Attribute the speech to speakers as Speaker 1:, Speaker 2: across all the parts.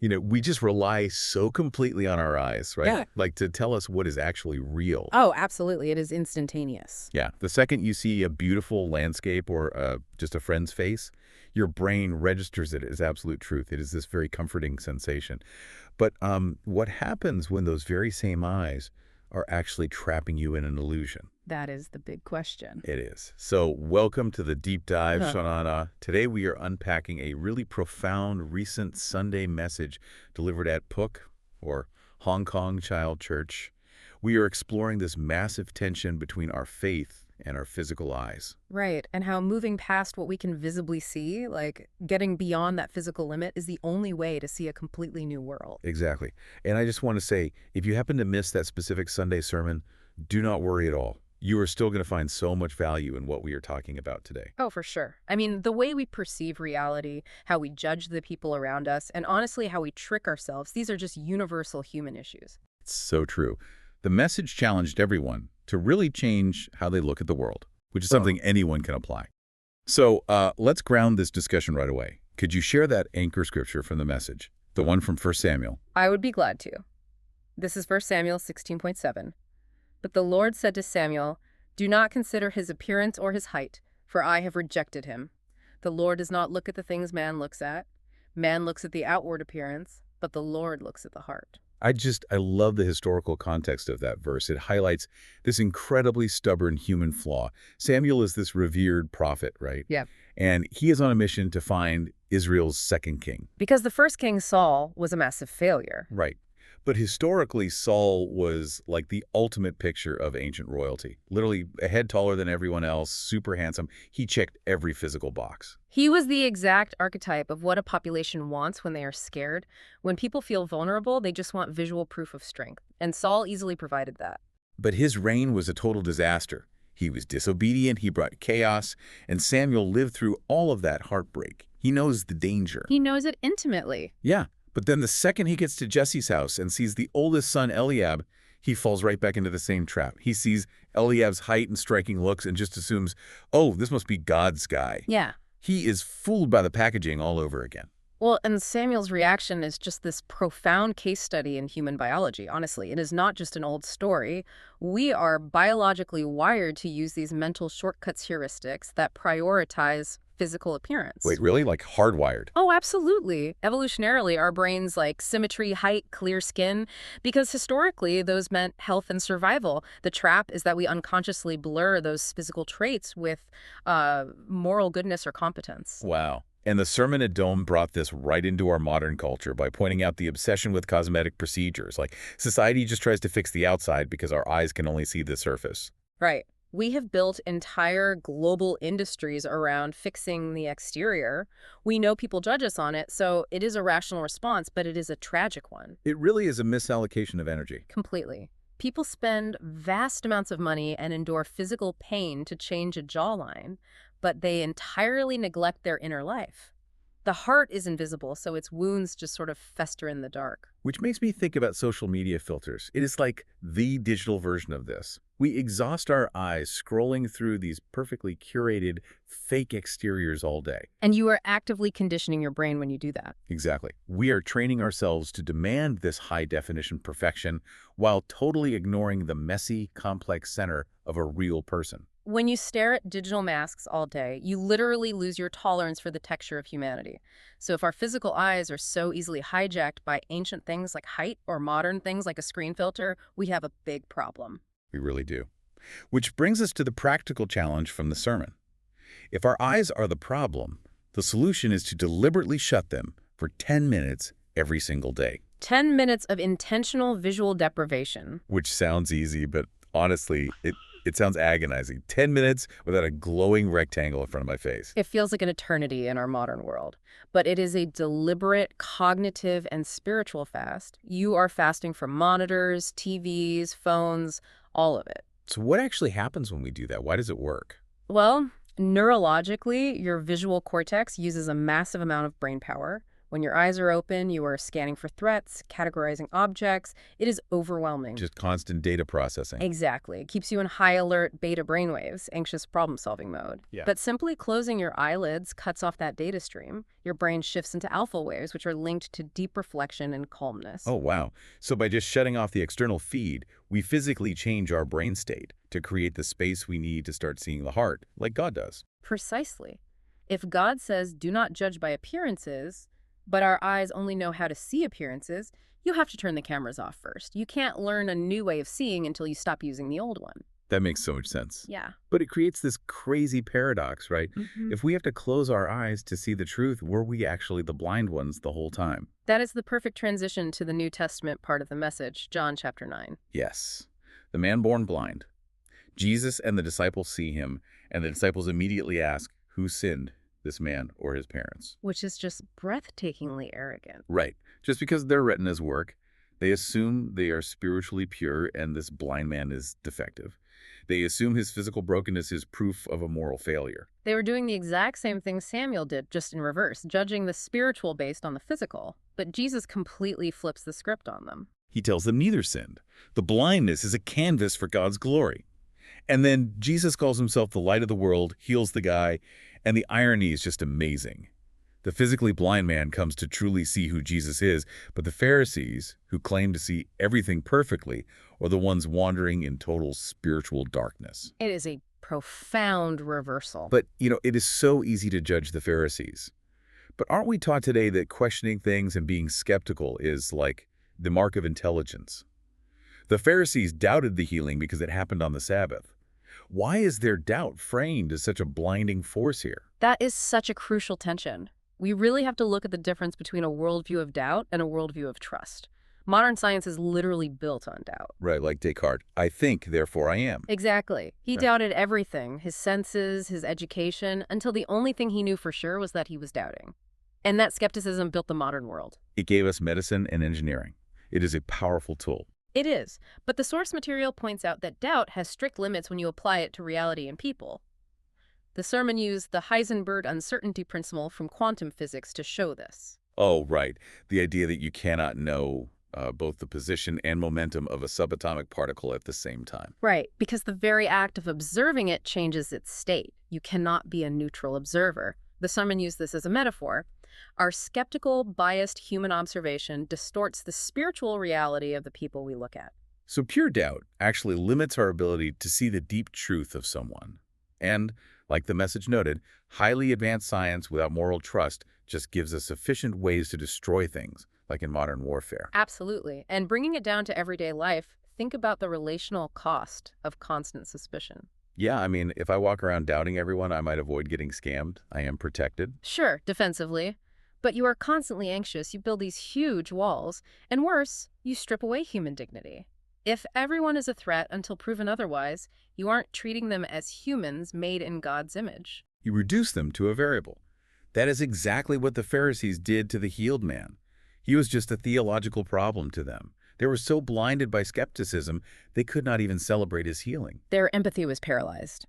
Speaker 1: We just rely so completely on our eyes, right?
Speaker 2: Yeah.
Speaker 1: Like to tell us what is actually real.
Speaker 2: Oh, absolutely. It is instantaneous.
Speaker 1: Yeah. The second you see a beautiful landscape or just a friend's face, your brain registers it as absolute truth. It is this very comforting sensation. But what happens when those very same eyes are actually trapping you in an illusion?
Speaker 2: That is the big question.
Speaker 1: It is. So welcome to the deep dive,
Speaker 2: Huh.
Speaker 1: Shanana. Today we are unpacking a really profound recent Sunday message delivered at PUC, or Hong Kong Child Church. We are exploring this massive tension between our faith and our physical eyes.
Speaker 2: Right. And how moving past what we can visibly see, like getting beyond that physical limit, is the only way to see a completely new world.
Speaker 1: Exactly. And I just want to say, if you happen to miss that specific Sunday sermon, do not worry at all. You are still going to find so much value in what we are talking about today.
Speaker 2: Oh, for sure. I mean, the way we perceive reality, how we judge the people around us, and honestly, how we trick ourselves, these are just universal human issues.
Speaker 1: It's so true. The message challenged everyone to really change how they look at the world, which is something anyone can apply. So let's ground this discussion right away. Could you share that anchor scripture from the message, the one from 1 Samuel?
Speaker 2: I would be glad to. This is 1 Samuel 16.7. But the Lord said to Samuel, "Do not consider his appearance or his height, for I have rejected him. The Lord does not look at the things man looks at. Man looks at the outward appearance, but the Lord looks at the heart."
Speaker 1: I love the historical context of that verse. It highlights this incredibly stubborn human flaw. Samuel is this revered prophet, right?
Speaker 2: Yeah.
Speaker 1: And he is on a mission to find Israel's second king.
Speaker 2: Because the first king, Saul, was a massive failure.
Speaker 1: Right. But historically, Saul was like the ultimate picture of ancient royalty. Literally a head taller than everyone else, super handsome. He checked every physical box.
Speaker 2: He was the exact archetype of what a population wants when they are scared. When people feel vulnerable, they just want visual proof of strength. And Saul easily provided that.
Speaker 1: But his reign was a total disaster. He was disobedient, he brought chaos, and Samuel lived through all of that heartbreak. He knows the danger.
Speaker 2: He knows it intimately.
Speaker 1: Yeah, but then the second he gets to Jesse's house and sees the oldest son, Eliab, he falls right back into the same trap. He sees Eliab's height and striking looks and just assumes, oh, this must be God's guy.
Speaker 2: Yeah.
Speaker 1: He is fooled by the packaging all over again.
Speaker 2: Well, and Samuel's reaction is just this profound case study in human biology, honestly. It is not just an old story. We are biologically wired to use these mental shortcuts heuristics that prioritize physical appearance.
Speaker 1: Wait, really? Like hardwired?
Speaker 2: Oh, absolutely. Evolutionarily, our brains like symmetry, height, clear skin, because historically those meant health and survival. The trap is that we unconsciously blur those physical traits with moral goodness or competence.
Speaker 1: Wow. And the Sermon at Dome brought this right into our modern culture by pointing out the obsession with cosmetic procedures. Like, society just tries to fix the outside because our eyes can only see the surface.
Speaker 2: Right. We have built entire global industries around fixing the exterior. We know people judge us on it, so it is a rational response, but it is a tragic one.
Speaker 1: It really is a misallocation of energy.
Speaker 2: Completely. People spend vast amounts of money and endure physical pain to change a jawline, but they entirely neglect their inner life. The heart is invisible, so its wounds just sort of fester in the dark.
Speaker 1: Which makes me think about social media filters. It is like the digital version of this. We exhaust our eyes scrolling through these perfectly curated fake exteriors all day.
Speaker 2: And you are actively conditioning your brain when you do that.
Speaker 1: Exactly. We are training ourselves to demand this high-definition perfection while totally ignoring the messy, complex center of a real person.
Speaker 2: When you stare at digital masks all day, you literally lose your tolerance for the texture of humanity. So if our physical eyes are so easily hijacked by ancient things like height or modern things like a screen filter, we have a big problem.
Speaker 1: We really do. Which brings us to the practical challenge from the sermon. If our eyes are the problem, the solution is to deliberately shut them for 10 minutes every single day.
Speaker 2: 10 minutes of intentional visual deprivation.
Speaker 1: Which sounds easy, but honestly, it sounds agonizing. 10 minutes without a glowing rectangle in front of my face.
Speaker 2: It feels like an eternity in our modern world, but it is a deliberate cognitive and spiritual fast. You are fasting from monitors, TVs, phones, all of it.
Speaker 1: So what actually happens when we do that? Why does it work?
Speaker 2: Well, neurologically, your visual cortex uses a massive amount of brain power. When your eyes are open, you are scanning for threats, categorizing objects. It is overwhelming.
Speaker 1: Just constant data processing.
Speaker 2: Exactly. It keeps you in high alert beta brainwaves, anxious problem-solving mode.
Speaker 1: Yeah.
Speaker 2: But simply closing your eyelids cuts off that data stream. Your brain shifts into alpha waves, which are linked to deep reflection and calmness.
Speaker 1: Oh, wow. So by just shutting off the external feed, we physically change our brain state to create the space we need to start seeing the heart, like God does.
Speaker 2: Precisely. If God says, do not judge by appearances, but our eyes only know how to see appearances, you have to turn the cameras off first. You can't learn a new way of seeing until you stop using the old one.
Speaker 1: That makes so much sense.
Speaker 2: Yeah.
Speaker 1: But it creates this crazy paradox, right?
Speaker 2: Mm-hmm.
Speaker 1: If we have to close our eyes to see the truth, were we actually the blind ones the whole time?
Speaker 2: That is the perfect transition to the New Testament part of the message, John chapter 9.
Speaker 1: Yes. The man born blind. Jesus and the disciples see him, and the disciples immediately ask, who sinned, this man or his parents?
Speaker 2: Which is just breathtakingly arrogant.
Speaker 1: Right. Just because their retinas work, they assume they are spiritually pure and this blind man is defective. They assume his physical brokenness is proof of a moral failure.
Speaker 2: They were doing the exact same thing Samuel did, just in reverse, judging the spiritual based on the physical. But Jesus completely flips the script on them.
Speaker 1: He tells them neither sinned. The blindness is a canvas for God's glory. And then Jesus calls himself the light of the world, heals the guy, and the irony is just amazing. The physically blind man comes to truly see who Jesus is, but the Pharisees, who claim to see everything perfectly, are the ones wandering in total spiritual darkness.
Speaker 2: It is a profound reversal.
Speaker 1: But, it is so easy to judge the Pharisees. But aren't we taught today that questioning things and being skeptical is like the mark of intelligence? The Pharisees doubted the healing because it happened on the Sabbath. Why is their doubt framed as such a blinding force here?
Speaker 2: That is such a crucial tension. We really have to look at the difference between a worldview of doubt and a worldview of trust. Modern science is literally built on doubt.
Speaker 1: Right, like Descartes. I think, therefore I am.
Speaker 2: Exactly. He doubted everything, his senses, his education, until the only thing he knew for sure was that he was doubting. And that skepticism built the modern world.
Speaker 1: It gave us medicine and engineering. It is a powerful tool.
Speaker 2: It is, but the source material points out that doubt has strict limits when you apply it to reality and people. The sermon used the Heisenberg uncertainty principle from quantum physics to show this.
Speaker 1: Oh, right. The idea that you cannot know both the position and momentum of a subatomic particle at the same time.
Speaker 2: Right, because the very act of observing it changes its state. You cannot be a neutral observer. The sermon used this as a metaphor. Our skeptical, biased human observation distorts the spiritual reality of the people we look at.
Speaker 1: So pure doubt actually limits our ability to see the deep truth of someone. And, like the message noted, highly advanced science without moral trust just gives us efficient ways to destroy things, like in modern warfare.
Speaker 2: Absolutely. And bringing it down to everyday life, think about the relational cost of constant suspicion.
Speaker 1: Yeah, I mean, if I walk around doubting everyone, I might avoid getting scammed. I am protected.
Speaker 2: Sure, defensively. But you are constantly anxious. You build these huge walls. And worse, you strip away human dignity. If everyone is a threat until proven otherwise, you aren't treating them as humans made in God's image.
Speaker 1: You reduce them to a variable. That is exactly what the Pharisees did to the healed man. He was just a theological problem to them. They were so blinded by skepticism, they could not even celebrate his healing.
Speaker 2: Their empathy was paralyzed,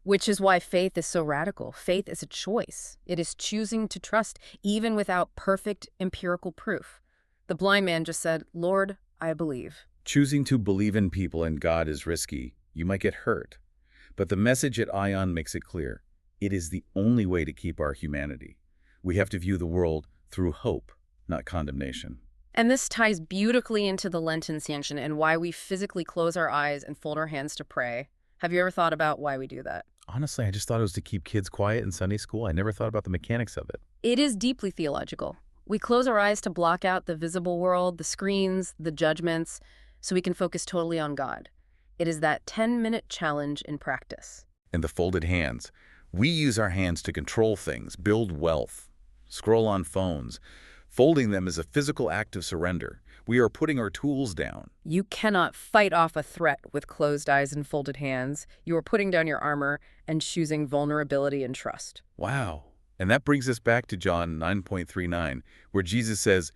Speaker 2: which is why faith is so radical. Faith is a choice. It is choosing to trust, even without perfect empirical proof. The blind man just said, "Lord, I believe."
Speaker 1: Choosing to believe in people and God is risky. You might get hurt. But the message at Ion makes it clear. It is the only way to keep our humanity. We have to view the world through hope, not condemnation.
Speaker 2: And this ties beautifully into the Lenten season and why we physically close our eyes and fold our hands to pray. Have you ever thought about why we do that?
Speaker 1: Honestly, I just thought it was to keep kids quiet in Sunday school. I never thought about the mechanics of it.
Speaker 2: It is deeply theological. We close our eyes to block out the visible world, the screens, the judgments, so we can focus totally on God. It is that 10-minute challenge in practice.
Speaker 1: And the folded hands. We use our hands to control things, build wealth, scroll on phones. Folding them is a physical act of surrender. We are putting our tools down.
Speaker 2: You cannot fight off a threat with closed eyes and folded hands. You are putting down your armor and choosing vulnerability and trust.
Speaker 1: Wow. And that brings us back to John 9:39, where Jesus says,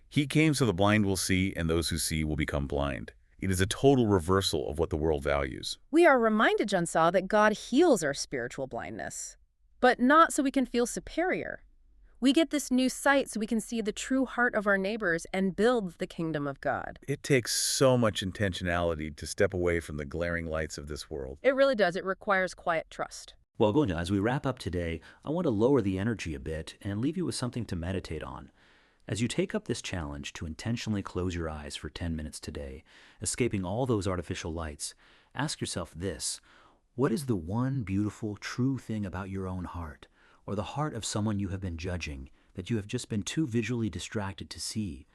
Speaker 1: "He came so the blind will see, and those who see will become blind." It is a total reversal of what the world values.
Speaker 2: We are reminded, John, that God heals our spiritual blindness, but not so we can feel superior. We get this new sight so we can see the true heart of our neighbors and build the kingdom of God.
Speaker 1: It takes so much intentionality to step away from the glaring lights of this world.
Speaker 2: It really does. It requires quiet trust.
Speaker 3: Well, Gunja, as we wrap up today, I want to lower the energy a bit and leave you with something to meditate on. As you take up this challenge to intentionally close your eyes for 10 minutes today, escaping all those artificial lights, ask yourself this: what is the one beautiful, true thing about your own heart, or the heart of someone you have been judging, that you have just been too visually distracted to see?